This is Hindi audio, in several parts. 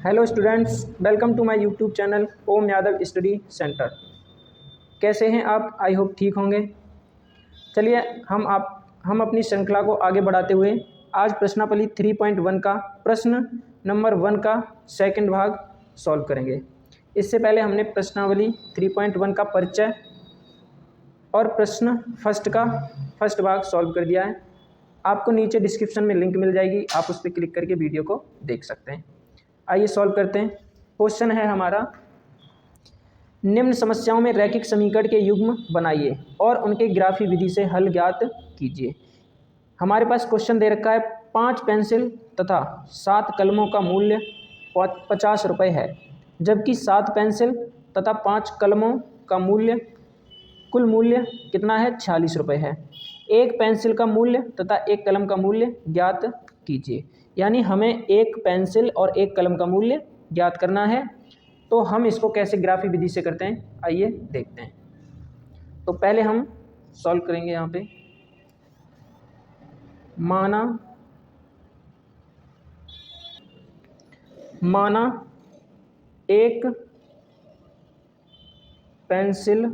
Hello students, welcome to my YouTube channel Om Yadav study centre. कैसे हैं आप? आई होप ठीक होंगे। चलिए हम अपनी श्रृंखला को आगे बढ़ाते हुए आज प्रश्नावली 3.1 का प्रश्न नंबर 1 का सेकंड भाग सॉल्व करेंगे। इससे पहले हमने प्रश्नावली 3.1 का परिचय और प्रश्न फर्स्ट भाग सॉल्व कर दिया है। आपको नीचे डिस्क्रिप्शन में लिंक मिल जाएगी, आप उस पर क्लिक करके वीडियो को देख सकते हैं। आइए सॉल्व करते हैं। क्वेश्चन है हमारा, निम्न समस्याओं में रैखिक समीकरण के युग्म बनाइए और उनके ग्राफी विधि से हल ज्ञात कीजिए। हमारे पास क्वेश्चन दे रखा है 5 पेंसिल तथा 7 कलमों का मूल्य 50 रुपये है, जबकि 7 पेंसिल तथा 5 कलमों का कुल मूल्य कितना है? 46 रुपये है। एक पेंसिल का मूल्य तथा एक कलम का मूल्य ज्ञात कीजिए। यानी हमें एक पेंसिल और एक कलम का मूल्य ज्ञात करना है। तो हम इसको कैसे ग्राफी विधि से करते हैं, आइए देखते हैं। तो पहले हम सॉल्व करेंगे। यहाँ पे माना एक पेंसिल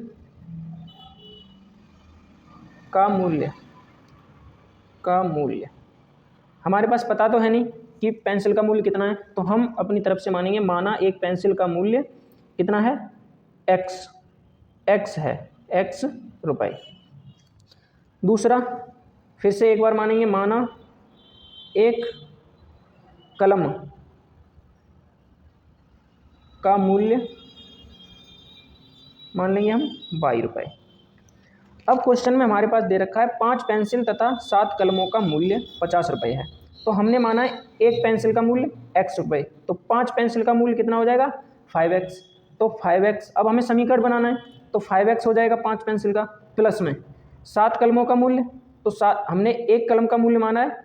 का मूल्य हमारे पास पता तो है नहीं कि पेंसिल का मूल्य कितना है, तो हम अपनी तरफ से मानेंगे माना एक पेंसिल का मूल्य कितना है? एक्स है, एक्स रुपये। दूसरा, फिर से एक बार मानेंगे, माना एक कलम का मूल्य मान लेंगे हम 22 रुपये। अब क्वेश्चन में हमारे पास दे रखा है 5 पेंसिल तथा 7 कलमों का मूल्य 50 रुपये है। तो हमने माना है एक पेंसिल का मूल्य x रुपये, तो 5 पेंसिल का मूल्य कितना हो जाएगा? 5x। तो 5x, अब हमें समीकरण बनाना है, तो 5x हो जाएगा 5 पेंसिल का, प्लस में 7 कलमों का मूल्य, तो हमने एक कलम का मूल्य माना है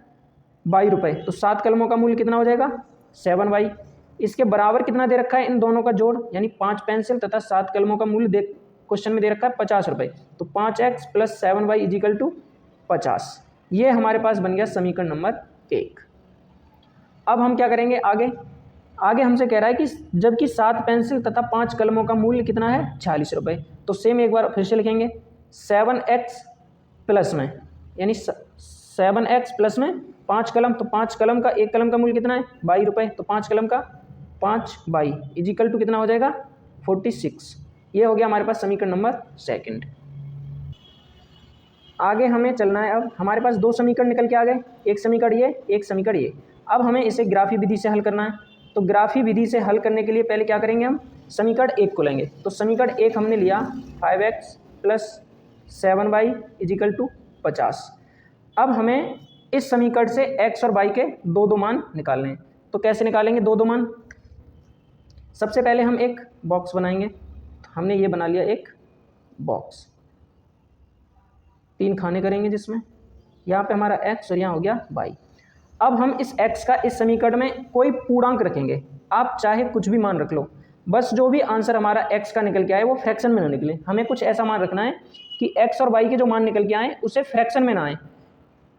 22 रुपये, तो 7 कलमों का मूल्य कितना हो जाएगा? 7y। इसके बराबर कितना दे रखा है? इन दोनों का जोड़, यानी 5 पेंसिल तथा 7 कलमों का मूल्य क्वेश्चन में दे रखा है 50 रुपये, तो 5x + 7y = 50। ये हमारे पास बन गया समीकरण नंबर 1। अब हम क्या करेंगे आगे हमसे कह रहा है कि जबकि 7 पेंसिल तथा 5 कलमों का मूल्य कितना है? 46 रुपये। तो सेम एक बार फिर से लिखेंगे, 7x प्लस में, यानी 7x प्लस में 5 कलम, तो 5 कलम का एक कलम का मूल्य कितना है? 22 रुपये, तो 5 कलम का 5y = कितना हो जाएगा? 46। ये हो गया हमारे पास समीकरण नंबर 2। आगे हमें चलना है। अब हमारे पास 2 समीकरण निकल के आ गए, एक समीकरण ये, एक समीकरण ये। अब हमें इसे ग्राफी विधि से हल करना है। तो ग्राफी विधि से हल करने के लिए पहले क्या करेंगे, हम समीकरण 1 को लेंगे। तो समीकरण 1 हमने लिया 5x + 7y = 50। अब हमें इस समीकरण से x और y के दो मान निकालने हैं। तो कैसे निकालेंगे दो मान? सबसे पहले हम एक बॉक्स बनाएंगे। हमने ये बना लिया एक बॉक्स, 3 खाने करेंगे, जिसमें यहाँ पे हमारा x और यहाँ हो गया y। अब हम इस x का इस समीकरण में कोई पूर्णांक रखेंगे। आप चाहे कुछ भी मान रख लो, बस जो भी आंसर हमारा x का निकल के आए वो फ्रैक्शन में ना निकले। हमें कुछ ऐसा मान रखना है कि x और y के जो मान निकल के आए उसे फ्रैक्शन में ना आए,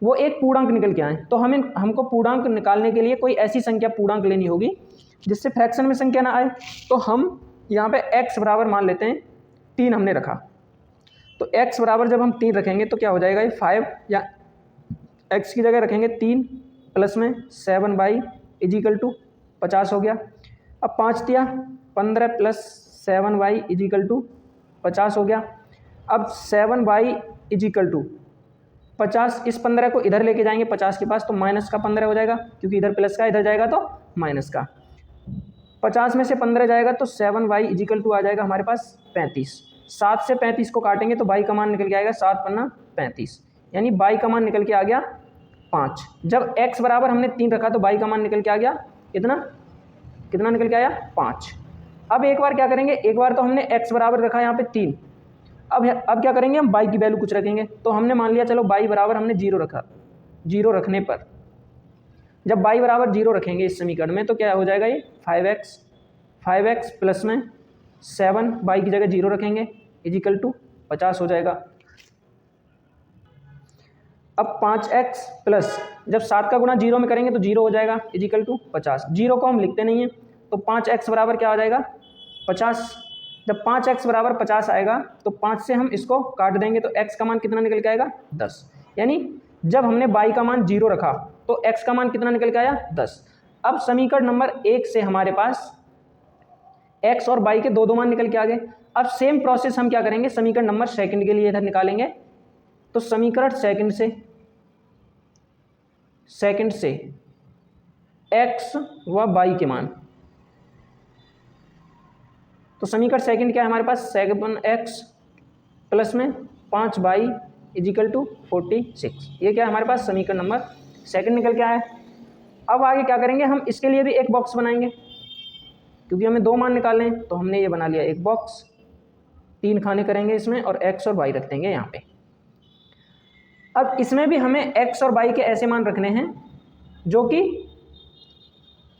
वो एक पूर्णांक निकल के आए। तो हमको पूर्णांक निकालने के लिए कोई ऐसी संख्या पूर्णांक लेनी होगी जिससे फ्रैक्शन में संख्या ना आए। तो हम यहाँ पे x बराबर मान लेते हैं 3 हमने रखा। तो x बराबर जब हम 3 रखेंगे तो क्या हो जाएगा? ये 5, या x की जगह रखेंगे 3 प्लस में 7y = 50 हो गया। अब 5 दिया 15 + 7y = 50 हो गया। अब 7y = 50, इस 15 को इधर लेके जाएंगे 50 के पास, तो माइनस का 15 हो जाएगा, क्योंकि इधर प्लस का इधर जाएगा तो माइनस का। 50 में से 15 जाएगा तो 7y = आ जाएगा हमारे पास 35। 7 से 35 को काटेंगे तो y का मान निकल के आएगा 7 × 35, यानी y का मान निकल के आ गया 5। जब x बराबर हमने 3 रखा तो y का मान निकल के आ गया कितना निकल के आया? 5। अब एक बार क्या करेंगे, एक बार तो हमने x बराबर रखा यहाँ पे 3। अब क्या करेंगे, हम y की वैल्यू कुछ रखेंगे। तो हमने मान लिया, चलो y बराबर हमने 0 रखा। 0 रखने पर जब y बराबर 0 रखेंगे इस समीकरण में तो क्या हो जाएगा? ये 5x प्लस में 7 y की जगह 0 रखेंगे = 50 हो जाएगा। अब 5x प्लस जब 7 का गुणा 0 में करेंगे तो 0 हो जाएगा = 50। 0 को हम लिखते नहीं हैं, तो 5x बराबर क्या आ जाएगा 50। जब 5x बराबर 50 आएगा तो 5 से हम इसको काट देंगे तो x का मान कितना निकल के आएगा 10। यानी जब हमने y का मान 0 रखा तो x का मान कितना निकल के आया 10। अब समीकरण नंबर 1 से हमारे पास x और y के दो मान निकल के आ गए। अब सेम प्रोसेस हम क्या करेंगे समीकरण नंबर सेकंड के लिए इधर निकालेंगे। तो समीकरण सेकंड से x व y के मान, तो समीकरण सेकंड क्या है हमारे पास 7x प्लस में 5y इजिकल टू 46। ये क्या है हमारे पास समीकरण नंबर सेकंड निकल के आया। अब आगे क्या करेंगे हम इसके लिए भी एक बॉक्स बनाएंगे, क्योंकि हमें दो मान निकालने हैं। तो हमने ये बना लिया एक बॉक्स, 3 खाने करेंगे इसमें और x और y रख देंगे यहाँ पे। अब इसमें भी हमें x और y के ऐसे मान रखने हैं जो कि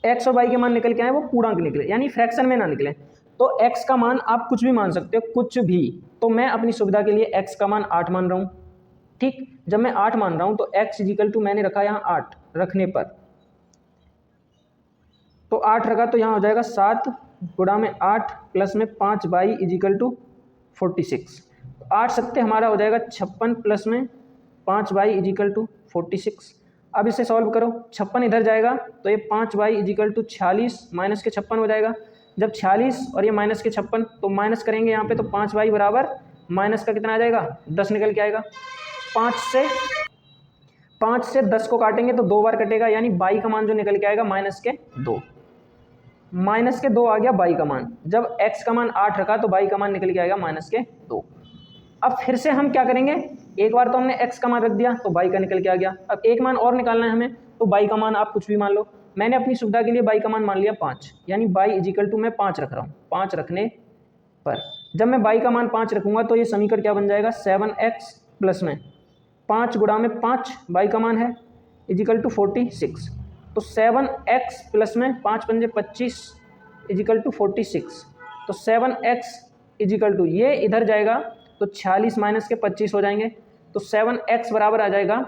x और y के मान निकल के आए वो पूर्णांक निकले, यानी फ्रैक्शन में ना निकले। तो x का मान आप कुछ भी मान सकते हो, कुछ भी। तो मैं अपनी सुविधा के लिए x का मान 8 मान रहा हूँ। ठीक, जब मैं 8 मान रहा हूँ तो x इजिकल टू मैंने रखा यहाँ 8 रखने पर, तो 8 रखा तो यहाँ हो जाएगा 7 गुणा में 8 प्लस में 5y इजिकल टू 46। 8 सत्ते हमारा हो जाएगा 56 प्लस में 5y इजिकल टू 46। अब इसे सॉल्व करो, 56 इधर जाएगा तो ये 5y इजिकल टू 46 माइनस के 56 हो जाएगा। जब 46 और ये माइनस के 56 तो माइनस करेंगे यहाँ पे तो 5y बराबर माइनस का कितना आ जाएगा 10 निकल के आएगा। 5 से 10 को काटेंगे तो 2 बार कटेगा, यानी y का मान जो निकल के आएगा माइनस के 2 आ गया y का मान। जब x का मान 8 रखा तो y का मान निकल के आएगा माइनस के 2। अब फिर से हम क्या करेंगे, एक बार तो हमने x का मान रख दिया तो y का निकल के आ गया। अब एक मान और निकालना है हमें, तो y का मान आप कुछ भी मान लो। मैंने अपनी सुविधा के लिए y का मान मान लिया 5, यानी y इजिकल टू मैं 5 रख रहा हूँ। 5 रखने पर जब मैं y का मान 5 रखूँगा तो ये समीकरण क्या बन जाएगा 7x प्लस में 5 गुणा में 5 y का मान है इजिकल टू 46। तो 7x प्लस में 5 पंजे 25 इजिकल टू 46। तो 7x इजिकल टू ये इधर जाएगा तो 46 माइनस के 25 हो जाएंगे। तो 7x बराबर आ जाएगा,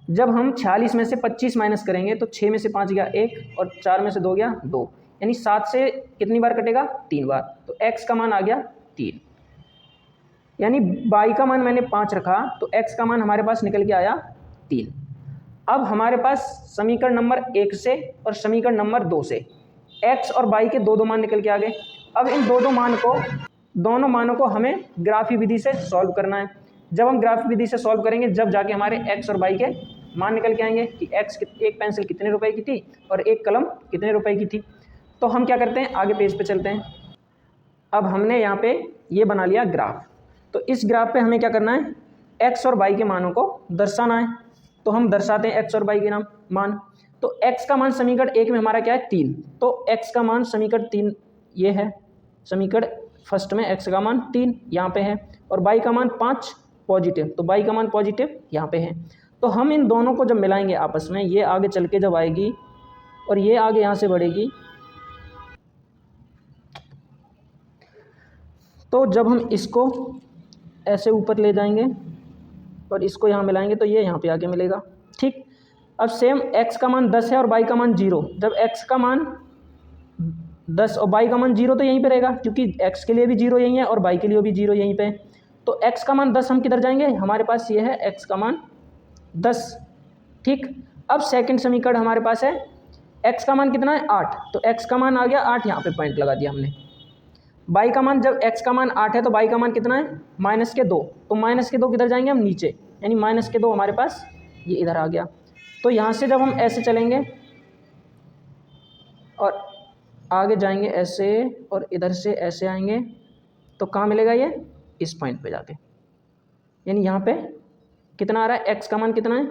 जब हम 46 में से 25 माइनस करेंगे तो 6 में से 5 गया 1 और 4 में से 2 गया 2, यानी 7 से कितनी बार कटेगा 3 बार। तो x का मान आ गया 3, यानी y का मान मैंने 5 रखा तो x का मान हमारे पास निकल के आया 3। अब हमारे पास समीकरण नंबर 1 से और समीकरण नंबर 2 से x और y के दो मान निकल के आ गए। अब इन दोनों मानों को हमें ग्राफी विधि से सॉल्व करना है। जब हम ग्राफी विधि से सॉल्व करेंगे जब जाके हमारे x और y के मान निकल के आएंगे कि एक पेंसिल कितने रुपए की थी और एक कलम कितने रुपए की थी। तो हम क्या करते हैं, आगे पेज पे चलते हैं। अब हमने यहाँ पे ये बना लिया ग्राफ, तो इस ग्राफ पे हमें क्या करना है, x और y के मानों को दर्शाना है। तो हम दर्शाते हैं x और y के मान। तो x का मान समीकरण 1 में हमारा क्या है 3, तो x का मान समीकरण 3 ये है, समीकरण फर्स्ट में x का मान 3 यहाँ पे है और y का मान 5 पॉजिटिव, तो y का मान पॉजिटिव यहाँ पे है। तो हम इन दोनों को जब मिलाएंगे आपस में, ये आगे चल के जब आएगी और ये आगे यहाँ से बढ़ेगी, तो जब हम इसको ऐसे ऊपर ले जाएंगे और इसको यहाँ मिलाएंगे तो ये यहाँ पे आके मिलेगा। ठीक, अब सेम x का मान 10 है और y का मान 0। जब x का मान 10 और y का मान 0 तो यहीं पे रहेगा, क्योंकि x के लिए भी 0 यहीं है और y के लिए भी 0 यहीं पे। तो x का मान 10 हम किधर जाएंगे, हमारे पास ये है x का मान 10। ठीक, अब सेकंड समीकरण हमारे पास है, x का मान कितना है 8, तो x का मान आ गया 8, यहाँ पे पॉइंट लगा दिया हमने। y का मान, जब x का मान 8 है तो y का मान कितना है माइनस के 2, तो माइनस के 2 किधर जाएंगे हम नीचे, यानी माइनस के 2 हमारे पास ये इधर आ गया। तो यहाँ से जब हम ऐसे चलेंगे और आगे जाएंगे ऐसे और इधर से ऐसे आएंगे तो कहाँ मिलेगा, ये इस पॉइंट पे जाके, यानी यहाँ पे कितना आ रहा है, x का मान कितना है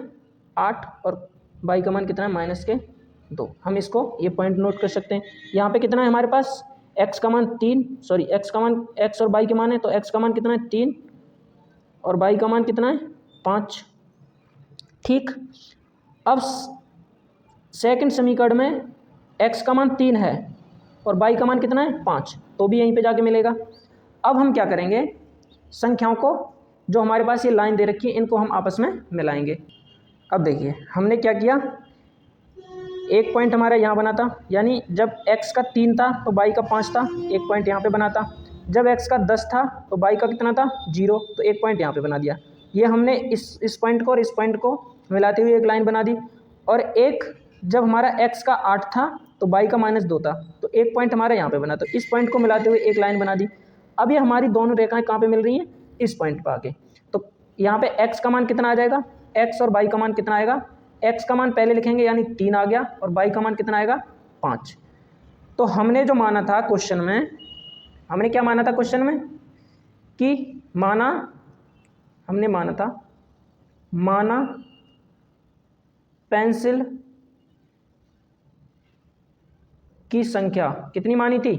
8 और y का मान कितना है माइनस के 2। हम इसको ये पॉइंट नोट कर सकते हैं। यहाँ पे कितना है हमारे पास, x का मान 3, सॉरी x का मान, x और y के मान है तो x का मान कितना है 3 और y का मान कितना है 5। ठीक, अब सेकंड समीकरण में x का मान 3 है और y का मान कितना है 5, तो भी यहीं पे जाके मिलेगा। अब हम क्या करेंगे, संख्याओं को जो हमारे पास ये लाइन दे रखी है इनको हम आपस में मिलाएंगे। अब देखिए हमने क्या किया, एक पॉइंट हमारा यहाँ बना था, यानी जब x का 3 था तो y का 5 था, एक पॉइंट यहाँ पे बना था। जब x का 10 था तो y का कितना था 0, तो एक पॉइंट यहाँ पे बना दिया। ये हमने इस पॉइंट को और इस पॉइंट को मिलाते हुए एक लाइन बना दी। और एक जब हमारा x का 8 था तो y का -2 था, तो एक पॉइंट हमारा यहाँ पे बना, तो इस पॉइंट को मिलाते हुए एक लाइन बना दी। अब ये हमारी दोनों रेखाएं कहाँ पे मिल रही हैं, इस पॉइंट पर आके। तो यहाँ पे x का मान कितना आ जाएगा, x और y का मान कितना आएगा, x का मान पहले लिखेंगे यानी 3 आ गया, और y का मान कितना आएगा 5। तो हमने जो माना था क्वेश्चन में, हमने क्या माना था क्वेश्चन में कि हमने माना पेंसिल की संख्या कितनी मानी थी,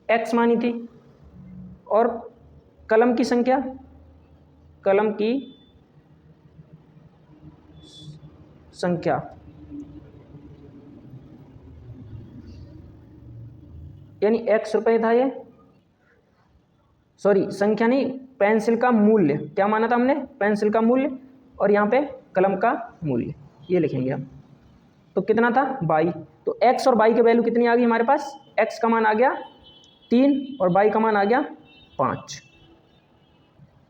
x मानी थी, और कलम की संख्या, यानी x रुपये था ये, सॉरी संख्या नहीं, पेंसिल का मूल्य, क्या माना था हमने, पेंसिल का मूल्य, और यहाँ पे कलम का मूल्य, ये लिखेंगे हम। तो कितना था y, तो x और y की वैल्यू कितनी आ गई हमारे पास, x का मान आ गया 3 और y का मान आ गया 5।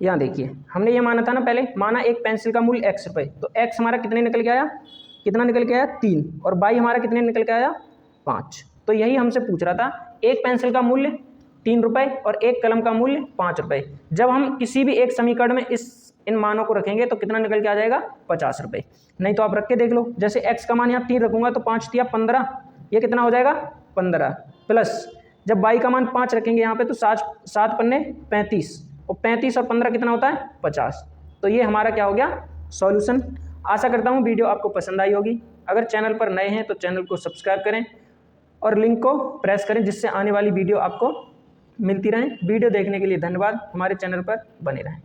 यहाँ देखिए हमने ये माना था ना, पहले माना एक पेंसिल का मूल्य x रुपये, तो x हमारा कितने निकल के आया, 3, और y हमारा कितने निकल के आया 5। तो यही हमसे पूछ रहा था, एक पेंसिल का मूल्य 3 रुपये और एक कलम का मूल्य 5 रुपये। जब हम किसी भी एक समीकरण में इन मानों को रखेंगे तो कितना निकल के आ जाएगा 50 रुपये। नहीं तो आप रख के देख लो, जैसे x का मान यहाँ 3 रखूँगा तो 5 दिया 15, ये कितना हो जाएगा 15, प्लस जब y का मान 5 रखेंगे यहाँ पे तो 7 पन्ने 35, और 35 और 15 कितना होता है 50। तो ये हमारा क्या हो गया सॉल्यूशन। आशा करता हूँ वीडियो आपको पसंद आई होगी। अगर चैनल पर नए हैं तो चैनल को सब्सक्राइब करें और लिंक को प्रेस करें, जिससे आने वाली वीडियो आपको मिलती रहें। वीडियो देखने के लिए धन्यवाद, हमारे चैनल पर बने रहें।